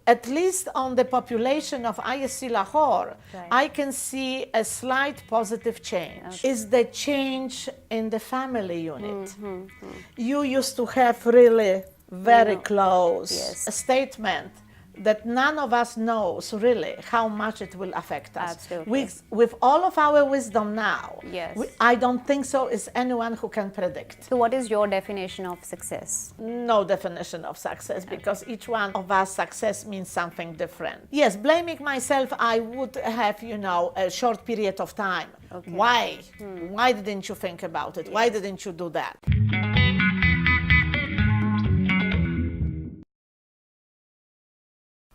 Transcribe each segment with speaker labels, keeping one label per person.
Speaker 1: at least on the population of ISC Lahore,
Speaker 2: Right.
Speaker 1: I can see a slight positive change. Is the change in the family unit. You used to have really very close
Speaker 2: Yes.
Speaker 1: statement that none of us knows really how much it will affect us.
Speaker 2: Absolutely.
Speaker 1: With all of our wisdom now,
Speaker 2: Yes.
Speaker 1: I don't think so is anyone who can predict.
Speaker 2: So what is your definition of success?
Speaker 1: No definition of success, because each one of us success means something different. Yes, blaming myself, I would have, a short period of time.
Speaker 2: Okay.
Speaker 1: Why? Why didn't you think about it? Why didn't you do that?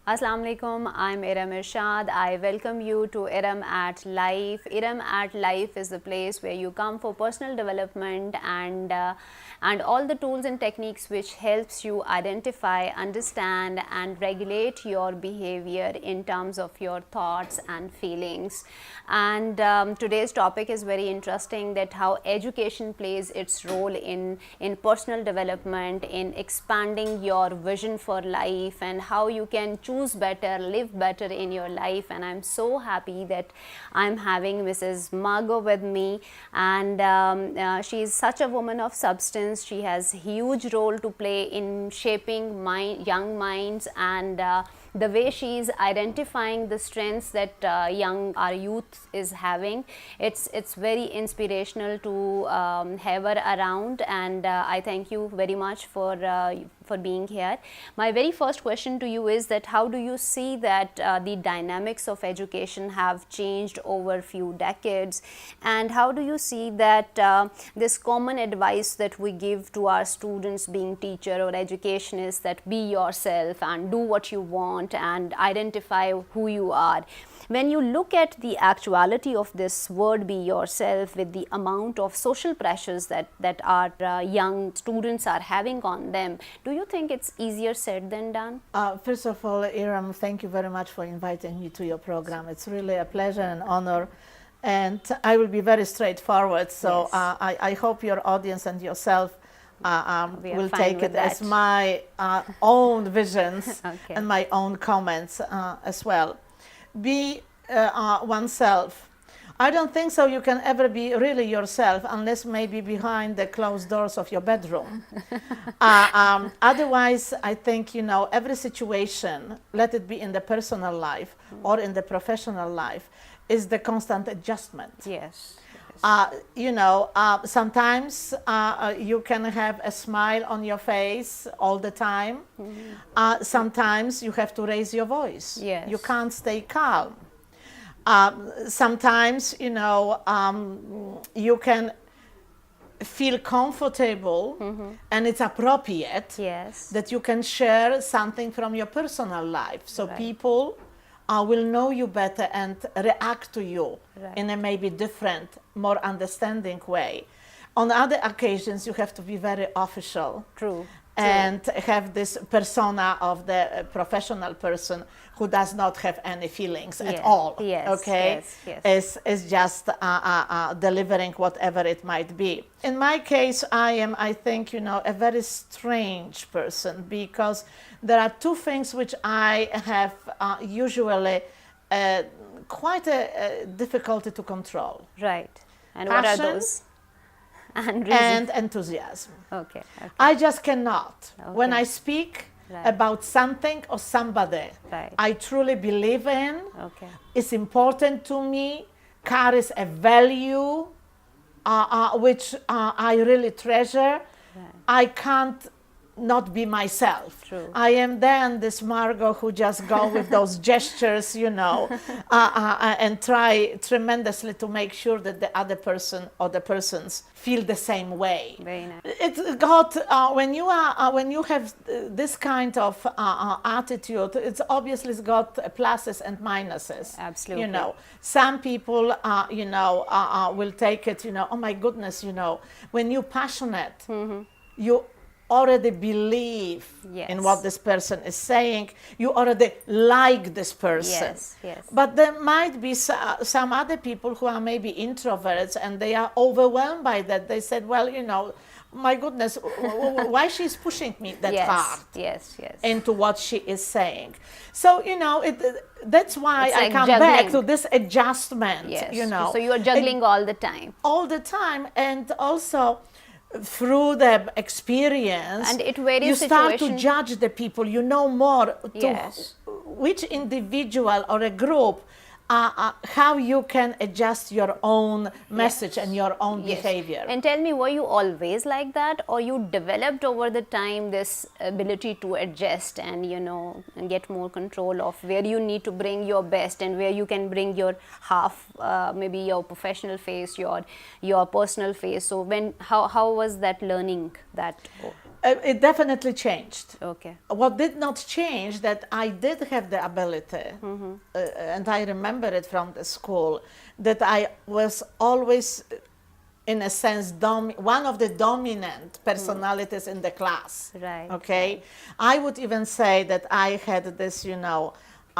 Speaker 2: Assalamu alaikum, I'm Iram Irshad. I welcome you to Iram at Life. Iram at Life is the place where you come for personal development and all the tools and techniques which helps you identify, understand and regulate your behavior in terms of your thoughts and feelings. And today's topic is very interesting, that how education plays its role in personal development, in expanding your vision for life, and how you can choose better, live better in your life. And I'm so happy that I'm having Mrs. Margot with me, and she is such a woman of substance. She has huge role to play in shaping young minds, and the way she is identifying the strengths that our youth is having, it's very inspirational to have her around, and I thank you very much for being here. My very first question to you is that how do you see that the dynamics of education have changed over few decades, and how do you see that this common advice that we give to our students being teacher or educationists, that be yourself and do what you want and identify who you are. When you look at the actuality of this word be yourself, with the amount of social pressures that our young students are having on them, do you think it's easier said than done?
Speaker 1: First of all, Iram, thank you very much for inviting me to your program. It's really a pleasure and honor. And I will be very straightforward. So
Speaker 2: Yes.
Speaker 1: I hope your audience and yourself
Speaker 2: We are
Speaker 1: will
Speaker 2: fine
Speaker 1: take
Speaker 2: with
Speaker 1: it as
Speaker 2: that.
Speaker 1: my own visions
Speaker 2: Okay.
Speaker 1: and my own comments as well. Be oneself. I don't think so you can ever be really yourself unless maybe behind the closed doors of your bedroom. Otherwise, I think, every situation, let it be in the personal life or in the professional life, is the constant adjustment.
Speaker 2: Yes.
Speaker 1: Sometimes you can have a smile on your face all the time. Sometimes you have to raise your voice.
Speaker 2: Yes.
Speaker 1: You can't stay calm. Sometimes, you can feel comfortable and it's appropriate
Speaker 2: Yes.
Speaker 1: that you can share something from your personal life. So
Speaker 2: Right.
Speaker 1: people will know you better and react to you
Speaker 2: Right.
Speaker 1: in a maybe different, more understanding way. On other occasions, you have to be very official.
Speaker 2: True.
Speaker 1: And have this persona of the professional person who does not have any feelings at
Speaker 2: Yeah.
Speaker 1: all.
Speaker 2: Yes,
Speaker 1: Okay,
Speaker 2: yes.
Speaker 1: is just delivering whatever it might be. In my case, I think, a very strange person, because there are two things which I have usually quite a difficulty to control:
Speaker 2: Right. And what are
Speaker 1: Passion
Speaker 2: those? And reason.
Speaker 1: and enthusiasm.
Speaker 2: Okay.
Speaker 1: I just cannot. When
Speaker 2: Okay.
Speaker 1: I speak
Speaker 2: Right.
Speaker 1: about something or somebody
Speaker 2: Right.
Speaker 1: I truly believe in,
Speaker 2: Okay.
Speaker 1: is important to me, carries a value which I really treasure, I can't not be myself.
Speaker 2: True.
Speaker 1: I am then this Margot who just go with those gestures, and try tremendously to make sure that the other person or the persons feel the same way.
Speaker 2: Very nice.
Speaker 1: It's got when you have this kind of attitude, it's obviously got pluses and minuses.
Speaker 2: Absolutely.
Speaker 1: Some people will take it. Oh my goodness, when you're passionate, you already believe
Speaker 2: Yes.
Speaker 1: in what this person is saying. You already like this person.
Speaker 2: Yes.
Speaker 1: But there might be some other people who are maybe introverts and they are overwhelmed by that. They said, well, my goodness, why she's pushing me that
Speaker 2: Yes,
Speaker 1: hard
Speaker 2: yes, yes.
Speaker 1: into what she is saying. So, that's why
Speaker 2: It's
Speaker 1: I
Speaker 2: like
Speaker 1: come back to
Speaker 2: juggling.
Speaker 1: this adjustment,
Speaker 2: Yes.
Speaker 1: you know.
Speaker 2: So you are juggling all the time.
Speaker 1: All the time, and also through the experience,
Speaker 2: And it varies
Speaker 1: you start to
Speaker 2: situation-
Speaker 1: judge the people. You know more to
Speaker 2: Yes.
Speaker 1: which individual or a group, how you can adjust your own message and your own
Speaker 2: Yes.
Speaker 1: behavior.
Speaker 2: And tell me, were you always like that, or you developed over the time this ability to adjust and and get more control of where you need to bring your best and where you can bring your half, maybe your professional face, your personal face. So how was that learning that?
Speaker 1: It definitely changed.
Speaker 2: Okay.
Speaker 1: What did not change, that I did have the ability, and I remember it from the school, that I was always, in a sense, one of the dominant personalities in the class.
Speaker 2: Right,
Speaker 1: Okay. I would even say that I had this,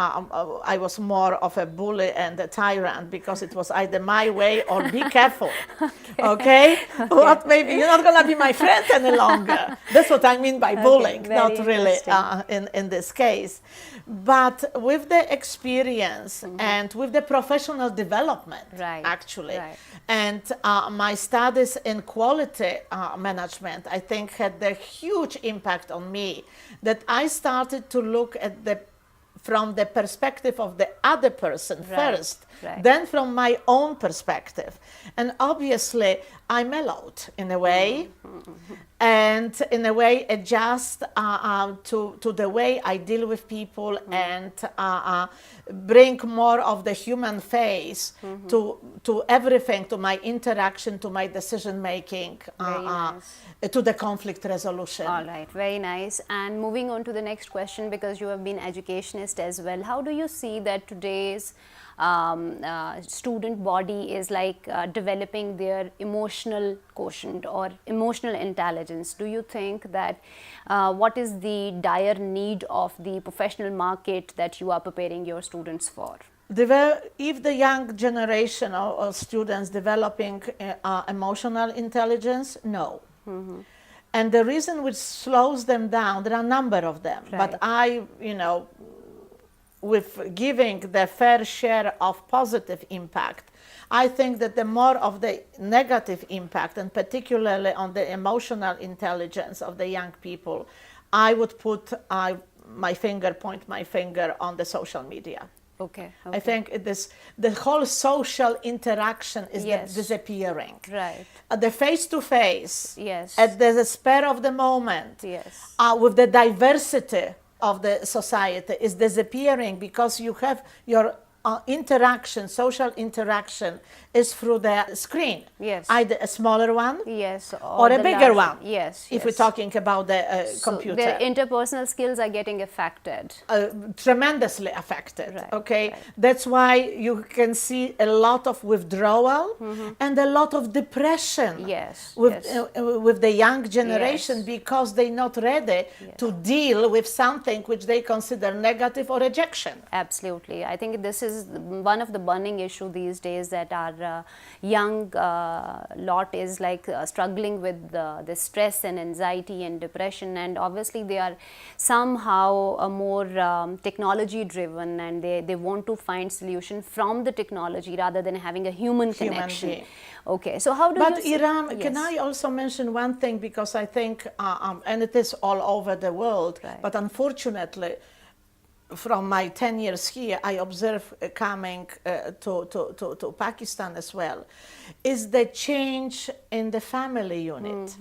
Speaker 1: I was more of a bully and a tyrant, because it was either my way or be careful. Okay? What, maybe you're not going to be my friend any longer. That's what I mean by bullying,
Speaker 2: very
Speaker 1: not really
Speaker 2: interesting.
Speaker 1: in this case. But with the experience and with the professional development,
Speaker 2: Right,
Speaker 1: actually,
Speaker 2: right.
Speaker 1: and my studies in quality management, I think, had a huge impact on me, that I started to look at from the perspective of the other person first,
Speaker 2: right.
Speaker 1: then from my own perspective. And obviously, I mellowed in a way, and in a way adjust to the way I deal with people, and bring more of the human face to everything, to my interaction, to my decision making,
Speaker 2: Very nice.
Speaker 1: to the conflict resolution.
Speaker 2: All right, very nice. And moving on to the next question, because you have been educationist as well, how do you see that today's student body is like developing their emotional quotient or emotional intelligence? Do you think that what is the dire need of the professional market that you are preparing your students for?
Speaker 1: If the young generation of students developing emotional intelligence, no. And the reason which slows them down, there are a number of them, but with giving the fair share of positive impact, I think that the more of the negative impact, and particularly on the emotional intelligence of the young people, I would point my finger on the social media.
Speaker 2: Okay.
Speaker 1: I think the whole social interaction is disappearing.
Speaker 2: Right.
Speaker 1: The face-to-face,
Speaker 2: Yes.
Speaker 1: at the spur of the moment,
Speaker 2: Yes.
Speaker 1: with the diversity of the society, is disappearing, because you have your social interaction is through the screen.
Speaker 2: Yes.
Speaker 1: Either a smaller one,
Speaker 2: Yes.
Speaker 1: or a
Speaker 2: the
Speaker 1: bigger
Speaker 2: large-
Speaker 1: one.
Speaker 2: Yes.
Speaker 1: If we're talking about the
Speaker 2: So
Speaker 1: computer.
Speaker 2: their interpersonal skills are getting affected.
Speaker 1: Tremendously affected.
Speaker 2: Right,
Speaker 1: Okay,
Speaker 2: right.
Speaker 1: that's why you can see a lot of withdrawal and a lot of depression.
Speaker 2: Yes,
Speaker 1: with
Speaker 2: yes.
Speaker 1: With the young generation,
Speaker 2: Yes.
Speaker 1: because they're not ready to deal with something which they consider negative or rejection.
Speaker 2: Absolutely. I think this is one of the burning issue these days, that our young lot is like struggling with the stress and anxiety and depression, and obviously they are somehow more technology driven, and they want to find solution from the technology rather than having a human connection.
Speaker 1: being.
Speaker 2: Okay, so how do
Speaker 1: But
Speaker 2: you
Speaker 1: Iram, can
Speaker 2: Yes.
Speaker 1: I also mention one thing, because I think, and it is all over the world,
Speaker 2: Right.
Speaker 1: but unfortunately, from my 10 years here, I observe coming to Pakistan as well, is the change in the family unit.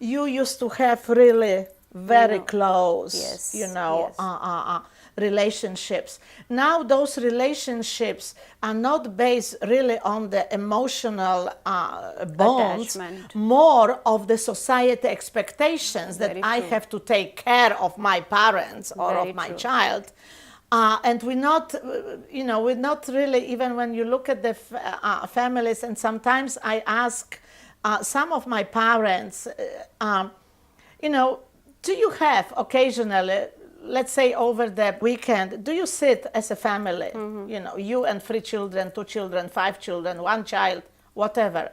Speaker 1: You used to have really very close,
Speaker 2: Yes,
Speaker 1: yes.
Speaker 2: yes.
Speaker 1: Relationships. Now those relationships are not based really on the emotional bonds,
Speaker 2: Attachment.
Speaker 1: more of the society expectations that
Speaker 2: Very
Speaker 1: I
Speaker 2: true.
Speaker 1: have to take care of my parents or
Speaker 2: Very
Speaker 1: of my
Speaker 2: true.
Speaker 1: child. And we're not, we're not really, even when you look at the families, and sometimes I ask some of my parents, do you have occasionally, let's say over the weekend, do you sit as a family, you and 3 children, 2 children, 5 children, 1 child, whatever,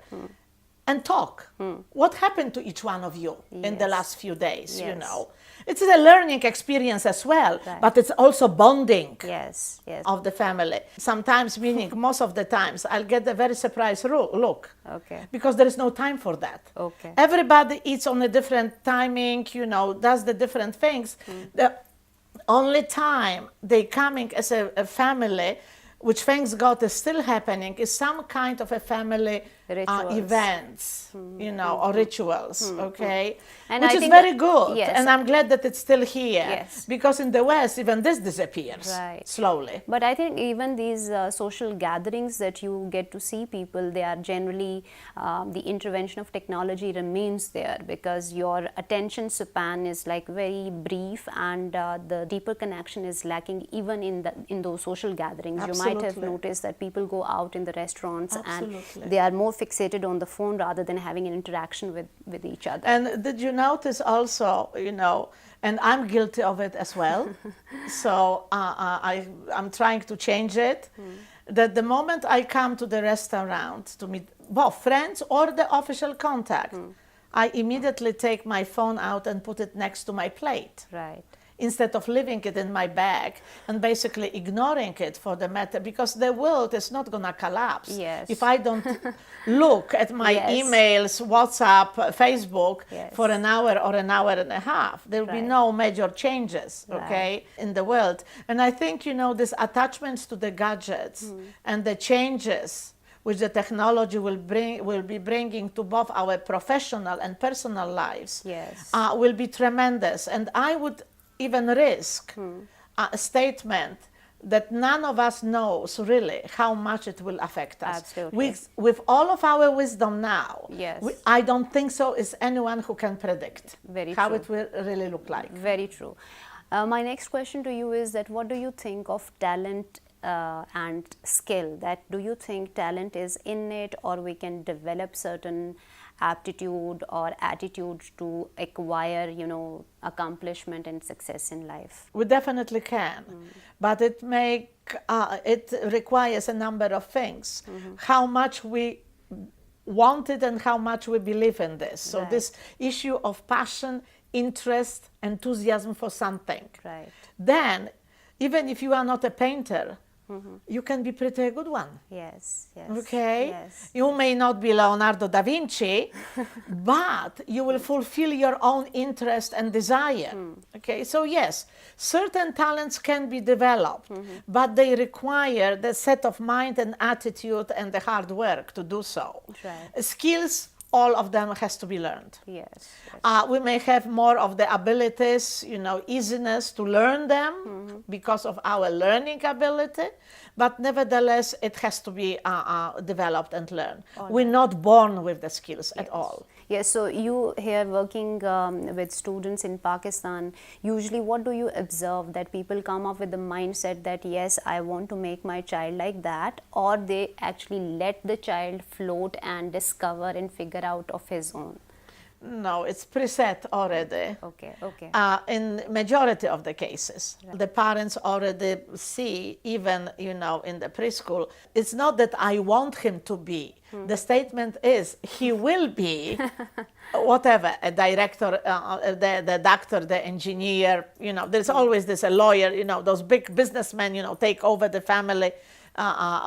Speaker 1: and talk. What happened to each one of you in the
Speaker 2: Yes.
Speaker 1: last few days, you
Speaker 2: Yes.
Speaker 1: know? It's a learning experience as well,
Speaker 2: Right.
Speaker 1: but it's also bonding
Speaker 2: Yes, yes.
Speaker 1: of the family. Sometimes, meaning most of the times, I'll get a very surprised look.
Speaker 2: Okay.
Speaker 1: Because there is no time for that.
Speaker 2: Okay.
Speaker 1: Everybody eats on a different timing, you know, does the different things. The only time they coming as a family, which thanks God is still happening, is some kind of a family
Speaker 2: Rituals.
Speaker 1: events, you know, or rituals, okay?
Speaker 2: And
Speaker 1: Which
Speaker 2: I
Speaker 1: is
Speaker 2: think
Speaker 1: very
Speaker 2: that-
Speaker 1: good.
Speaker 2: yes.
Speaker 1: And I'm glad that it's still here.
Speaker 2: Yes.
Speaker 1: Because in the West, even this disappears
Speaker 2: Right.
Speaker 1: slowly.
Speaker 2: But I think even these social gatherings that you get to see people, they are generally, the intervention of technology remains there because your attention span is like very brief and the deeper connection is lacking even in those social gatherings. You might have
Speaker 1: Absolutely.
Speaker 2: noticed that people go out in the restaurants
Speaker 1: Absolutely.
Speaker 2: and they are more fixated on the phone rather than having an interaction with each other.
Speaker 1: And did you notice also, you know, and I'm guilty of it as well. So I'm trying to change it. That the moment I come to the restaurant to meet both friends or the official contact, I immediately take my phone out and put it next to my plate.
Speaker 2: Right.
Speaker 1: Instead of leaving it in my bag and basically ignoring it for the matter, because the world is not going to collapse
Speaker 2: Yes.
Speaker 1: if I don't look at my
Speaker 2: Yes.
Speaker 1: emails, WhatsApp, Facebook
Speaker 2: Yes.
Speaker 1: for an hour or an hour and a half. There will be
Speaker 2: Right.
Speaker 1: no major changes, okay, in the world. And I think, you know, this attachments to the gadgets and the changes which the technology will be bringing to both our professional and personal lives
Speaker 2: Yes.
Speaker 1: will be tremendous. And I would even risk a statement that none of us knows really how much it will affect us.
Speaker 2: Absolutely.
Speaker 1: With all of our wisdom now,
Speaker 2: Yes.
Speaker 1: I don't think so is anyone who can predict
Speaker 2: Very
Speaker 1: how
Speaker 2: true.
Speaker 1: it will really look like.
Speaker 2: Very true. My next question to you is that what do you think of talent and skill? That do you think talent is innate or we can develop certain aptitude or attitude to acquire, you know, accomplishment and success in life?
Speaker 1: We definitely can, but it requires a number of things. How much we want it and how much we believe in this. So
Speaker 2: Right.
Speaker 1: this issue of passion, interest, enthusiasm for something.
Speaker 2: Right.
Speaker 1: Then, even if you are not a painter, you can be pretty a good one.
Speaker 2: Yes. Yes.
Speaker 1: Okay?
Speaker 2: Yes.
Speaker 1: You may not be Leonardo da Vinci, but you will fulfill your own interest and desire. Okay? So, yes, certain talents can be developed, but they require the set of mind and attitude and the hard work to do so.
Speaker 2: Right.
Speaker 1: Skills, all of them has to be learned.
Speaker 2: Yes. Yes.
Speaker 1: We may have more of the abilities, you know, easiness to learn them because of our learning ability, but nevertheless, it has to be developed and learned. We're not born with the skills at all.
Speaker 2: Yes, so you here working with students in Pakistan, usually what do you observe that people come up with the mindset that yes, I want to make my child like that, or they actually let the child float and discover and figure out of his own?
Speaker 1: No, it's preset already.
Speaker 2: Okay, okay.
Speaker 1: In majority of the cases, the parents already see, even, you know, in the preschool, it's not that I want him to be. The statement is he will be whatever, a director, the doctor, the engineer, you know, there's always this, a lawyer, you know, those big businessmen, you know, take over the family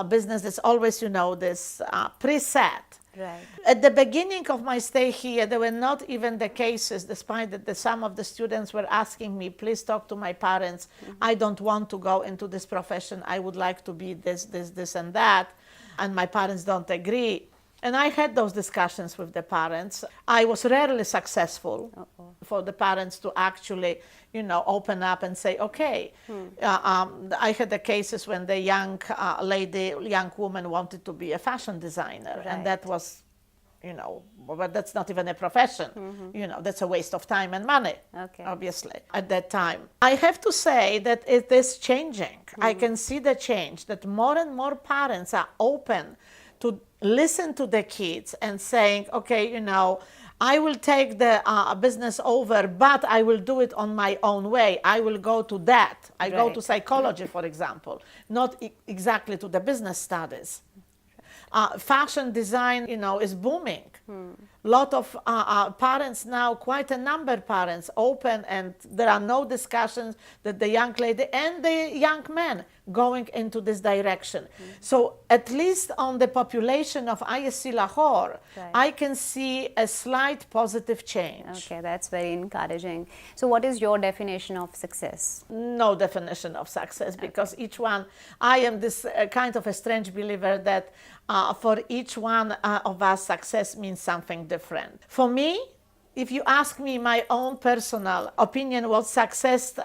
Speaker 1: business. There's always, you know, this preset.
Speaker 2: Right.
Speaker 1: At the beginning of my stay here, there were not even the cases, despite that some of the students were asking me, please talk to my parents. I don't want to go into this profession. I would like to be this, and that. And my parents don't agree. And I had those discussions with the parents. I was rarely successful for the parents to actually, you know, open up and say, okay. I had the cases when the young woman wanted to be a fashion designer.
Speaker 2: Right.
Speaker 1: And that was, you know, but that's not even a profession. You know, that's a waste of time and money,
Speaker 2: Okay.
Speaker 1: obviously, at that time. I have to say that it is changing. I can see the change, that more and more parents are open to listen to the kids and saying, okay, you know, I will take the business over, but I will do it on my own way. I will go to that. I go to
Speaker 2: Right.
Speaker 1: psychology, for example, not exactly to the business studies. Fashion design, is booming. Lot of parents now, quite a number of parents open, and there are no discussions that the young lady and the young man going into this direction. So at least on the population of ISC Lahore,
Speaker 2: Right.
Speaker 1: I can see a slight positive change.
Speaker 2: Okay, that's very encouraging. So, what is your definition of success?
Speaker 1: No definition of success, because each one, I am this kind of a strange believer that for each one of us, success means something different. For me, if you ask me my own personal opinion what success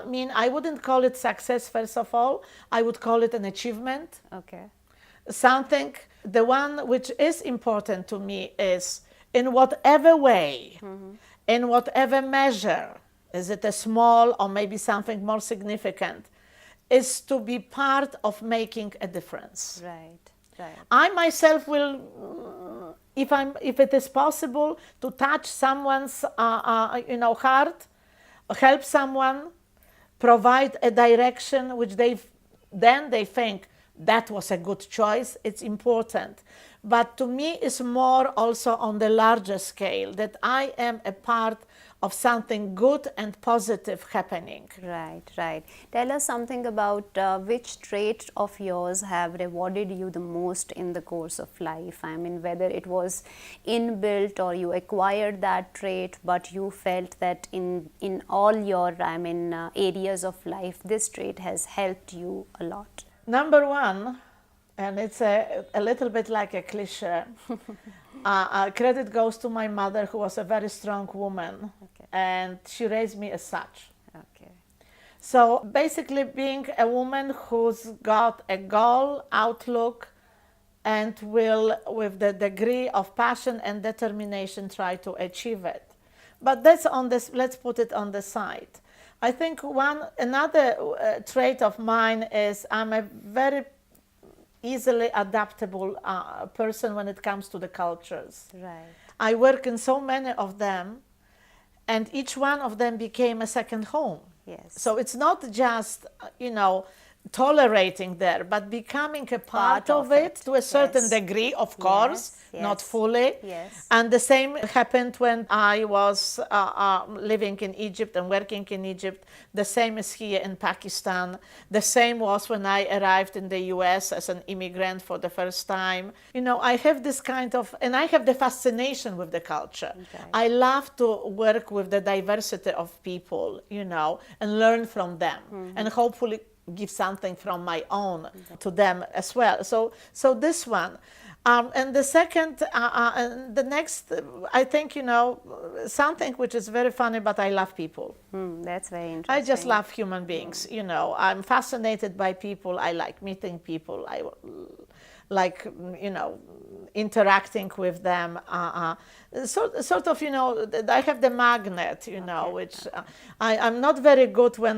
Speaker 1: mean, I wouldn't call it success first of all. I would call it an achievement.
Speaker 2: Okay.
Speaker 1: Something, the one which is important to me is in whatever way, in whatever measure, is it a small or maybe something more significant, is to be part of making a difference.
Speaker 2: Right. Right.
Speaker 1: I myself will, if it is possible, to touch someone's heart, help someone, provide a direction which they think that was a good choice. It's important, but to me, it's more also on the larger scale that I am a part of something good and positive happening.
Speaker 2: Right, right. Tell us something about which trait of yours have rewarded you the most in the course of life. I mean, whether it was inbuilt or you acquired that trait, but you felt that in all your, areas of life, this trait has helped you a lot.
Speaker 1: Number one, and it's a little bit like a cliche, credit goes to my mother, who was a very strong woman,
Speaker 2: Okay.
Speaker 1: and she raised me as such.
Speaker 2: Okay.
Speaker 1: So basically, being a woman who's got a goal, outlook, and will, with the degree of passion and determination, try to achieve it. But that's on this. Let's put it on the side. I think another trait of mine is I'm a very easily adaptable person when it comes to the cultures.
Speaker 2: Right.
Speaker 1: I work in so many of them, and each one of them became a second home.
Speaker 2: Yes.
Speaker 1: So it's not just, tolerating there, but becoming a part of it to a certain
Speaker 2: Yes.
Speaker 1: degree, of course,
Speaker 2: Yes,
Speaker 1: not
Speaker 2: yes.
Speaker 1: fully.
Speaker 2: Yes.
Speaker 1: And the same happened when I was living in Egypt and working in Egypt. The same is here in Pakistan. The same was when I arrived in the US as an immigrant for the first time. I have this kind of, and I have the fascination with the culture.
Speaker 2: Okay.
Speaker 1: I love to work with the diversity of people, and learn from them, and hopefully give something from my own to them as well. So this one. And the second, and the next, I think, something which is very funny, but I love people.
Speaker 2: That's very interesting.
Speaker 1: I just love human beings, I'm fascinated by people. I like meeting people. I like, interacting with them. Sort of, I have the magnet, which I'm not very good when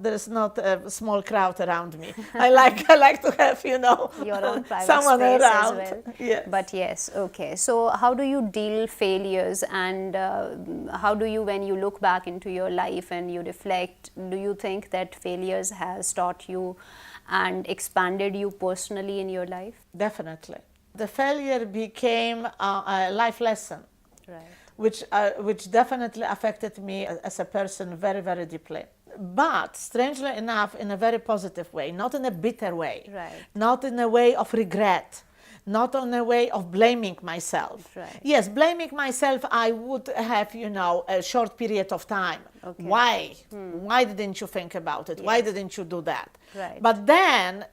Speaker 1: there's not a small crowd around me. I like to have,
Speaker 2: your own private
Speaker 1: someone
Speaker 2: space
Speaker 1: around.
Speaker 2: as well.
Speaker 1: Yes.
Speaker 2: But yes, okay. So how do you deal failures, and how do you, when you look back into your life and you reflect, do you think that failures has taught you and expanded you personally in your life?
Speaker 1: Definitely. The failure became a life lesson,
Speaker 2: Right.
Speaker 1: which definitely affected me as a person very, very deeply. But strangely enough, in a very positive way, not in a bitter way,
Speaker 2: Right.
Speaker 1: not in a way of regret, not in a way of blaming myself.
Speaker 2: Right.
Speaker 1: Yes, blaming myself, I would have, a short period of time.
Speaker 2: Okay.
Speaker 1: Why? Why didn't you think about it? Why didn't you do that?
Speaker 2: Right.
Speaker 1: But then,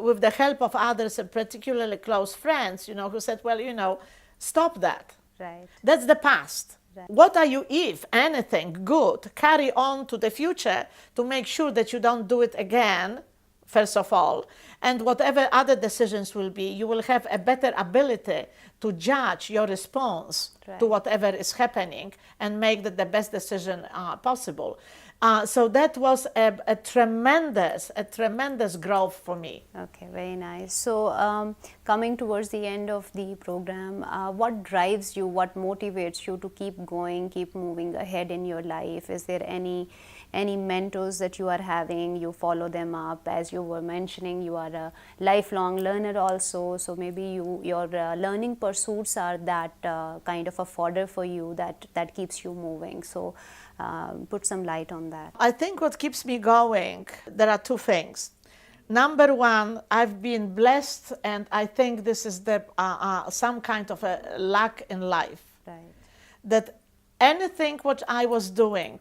Speaker 1: with the help of others, and particularly close friends, who said, well, stop that.
Speaker 2: Right.
Speaker 1: That's the past.
Speaker 2: Right.
Speaker 1: What are you, if anything good, carry on to the future to make sure that you don't do it again, first of all, and whatever other decisions will be, you will have a better ability to judge your response
Speaker 2: Right.
Speaker 1: to whatever is happening and make the best decision possible. So that was a tremendous growth for me.
Speaker 2: Okay, very nice. So, coming towards the end of the program, what drives you, what motivates you to keep going, keep moving ahead in your life? Is there any any mentors that you are having, you follow them up. As you were mentioning, you are a lifelong learner also, so maybe your learning pursuits are that kind of a fodder for you that keeps you moving. So put some light on that.
Speaker 1: I think what keeps me going, there are two things. Number one, I've been blessed, and I think this is some kind of a luck in life.
Speaker 2: Right.
Speaker 1: That anything what I was doing,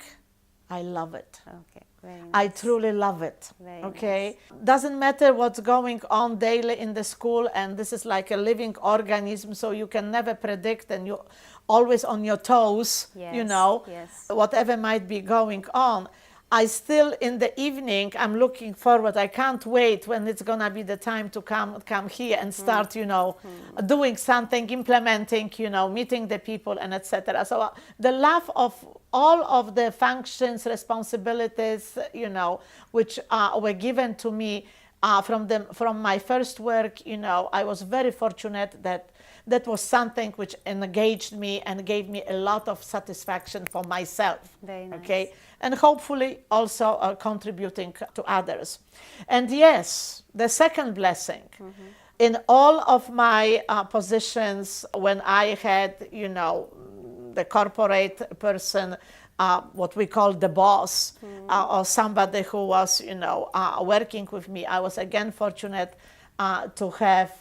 Speaker 1: I love it.
Speaker 2: Okay. Very nice.
Speaker 1: I truly love it.
Speaker 2: Very
Speaker 1: Okay, doesn't matter what's going on daily in the school, and this is like a living organism, so you can never predict, and you're always on your toes.
Speaker 2: Yes,
Speaker 1: You know,
Speaker 2: yes.
Speaker 1: whatever might be going on. I still, in the evening, I'm looking forward. I can't wait when it's gonna be the time to come here and start, you know, doing something, implementing, you know, meeting the people and etc. So the love of all of the functions, responsibilities, you know, which were given to me from my first work, you know, I was very fortunate that was something which engaged me and gave me a lot of satisfaction for myself.
Speaker 2: Very nice.
Speaker 1: Okay, and hopefully also contributing to others. And yes, the second blessing, in all of my positions, when I had, you know, the corporate person, what we call the boss, or somebody who was, you know, working with me, I was again fortunate to have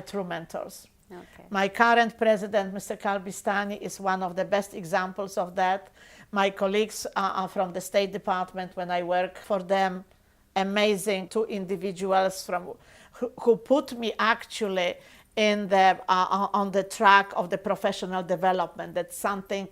Speaker 1: true mentors.
Speaker 2: Okay.
Speaker 1: My current president, Mr. Kalbistani, is one of the best examples of that. My colleagues from the State Department, when I work for them, amazing two individuals who put me actually in on the track of the professional development. That's something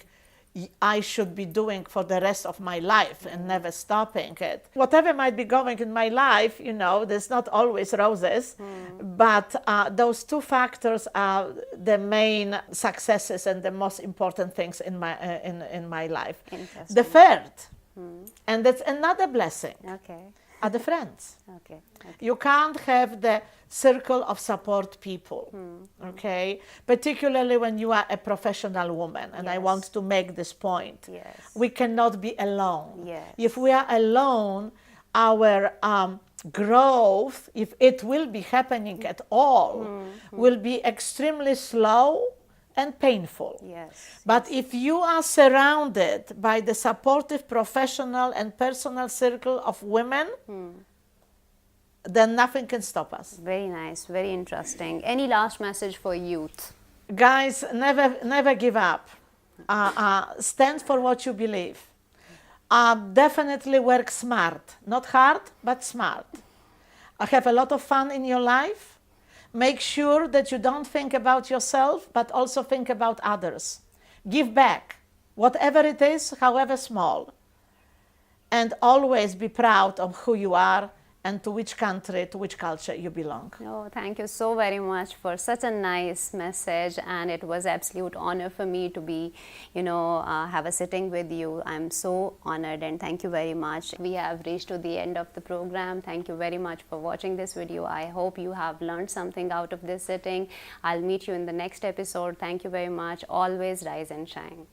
Speaker 1: I should be doing for the rest of my life and never stopping it. Whatever might be going in my life, you know, there's not always roses, but those two factors are the main successes and the most important things in my life.
Speaker 2: Interesting.
Speaker 1: The third, and that's another blessing,
Speaker 2: Okay.
Speaker 1: are the friends.
Speaker 2: Okay. Okay.
Speaker 1: You can't have the circle of support people, okay? Particularly when you are a professional woman, and I
Speaker 2: Yes.
Speaker 1: want to make this point.
Speaker 2: Yes.
Speaker 1: We cannot be alone.
Speaker 2: Yes.
Speaker 1: If we are alone, our growth, if it will be happening at all, will be extremely slow and painful.
Speaker 2: Yes.
Speaker 1: But if you are surrounded by the supportive professional and personal circle of women, then nothing can stop us.
Speaker 2: Very nice. Very interesting. Any last message for youth?
Speaker 1: Guys, never give up. Stand for what you believe. Definitely work smart. Not hard, but smart. Have a lot of fun in your life. Make sure that you don't think about yourself, but also think about others. Give back, whatever it is, however small. And always be proud of who you are and to which country, to which culture you belong.
Speaker 2: Oh, thank you so very much for such a nice message, and it was absolute honor for me to be, have a sitting with you. I'm so honored, and thank you very much. We have reached to the end of the program. Thank you very much for watching this video. I hope you have learned something out of this sitting. I'll meet you in the next episode. Thank you very much. Always rise and shine.